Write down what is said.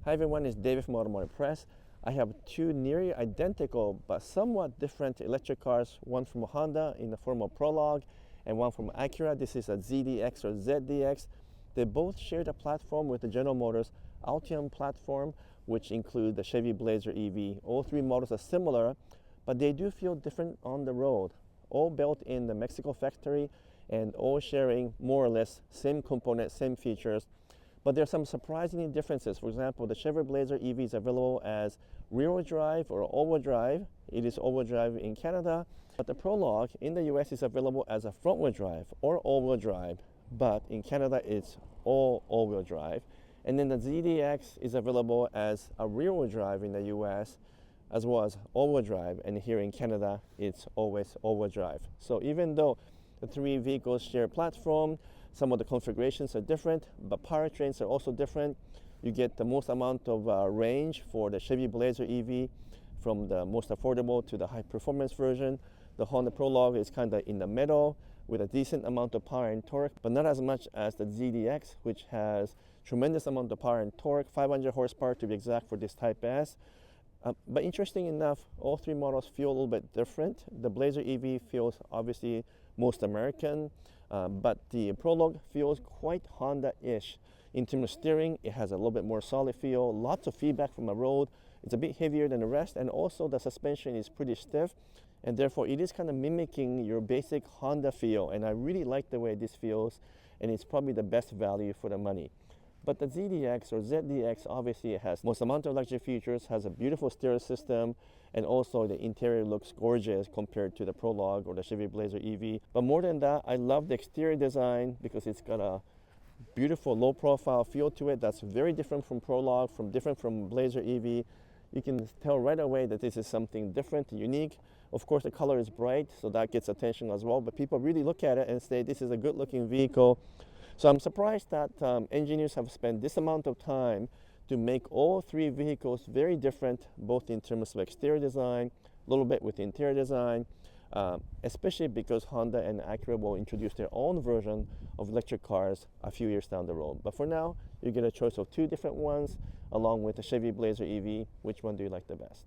Hi everyone, it's David from Automotive Press. I have two nearly identical but somewhat different electric cars, one from Honda in the form of PROLOGUE and one from ACURA. This is a ZDX or ZDX. They both share the platform with the General Motors Ultium platform, which include the Chevy Blazer EV. All three models are similar, but they do feel different on the road. All built in the Mexico factory and all sharing more or less same components, same features. But there are some surprising differences. For example, the Chevy Blazer EV is available as rear-wheel drive or all-wheel drive. It is all-wheel drive in Canada, but the PROLOGUE in the US is available as a front-wheel drive or all-wheel drive, but in Canada it's all-wheel drive. And then the ZDX is available as a rear-wheel drive in the US as well as all-wheel drive, and here in Canada it's always all-wheel drive. So even though the three vehicles share platform, some of the configurations are different, but powertrains are also different. You get the most amount of range for the Chevy Blazer EV, from the most affordable to the high performance version. The Honda PROLOGUE is kind of in the middle with a decent amount of power and torque, but not as much as the ZDX, which has tremendous amount of power and torque, 500 horsepower to be exact for this Type S. But interesting enough, all three models feel a little bit different. The Blazer EV feels obviously most American, but the PROLOGUE feels quite Honda-ish. In terms of steering, it has a little bit more solid feel, lots of feedback from the road. It's a bit heavier than the rest, and also the suspension is pretty stiff, and therefore it is kind of mimicking your basic Honda feel, and I really like the way this feels, and it's probably the best value for the money. But the ZDX or ZDX obviously has most amount of luxury features, has a beautiful stereo system, and also the interior looks gorgeous compared to the PROLOGUE or the Chevy Blazer EV. But more than that, I love the exterior design because it's got a beautiful low profile feel to it that's very different from PROLOGUE, different from Blazer EV. You can tell right away that this is something different, unique. Of course, the color is bright, so that gets attention as well, but people really look at it and say this is a good looking vehicle. So I'm surprised that engineers have spent this amount of time to make all three vehicles very different, both in terms of exterior design, a little bit with interior design, especially because Honda and Acura will introduce their own version of electric cars a few years down the road. But for now, you get a choice of two different ones, along with the Chevy Blazer EV. Which one do you like the best?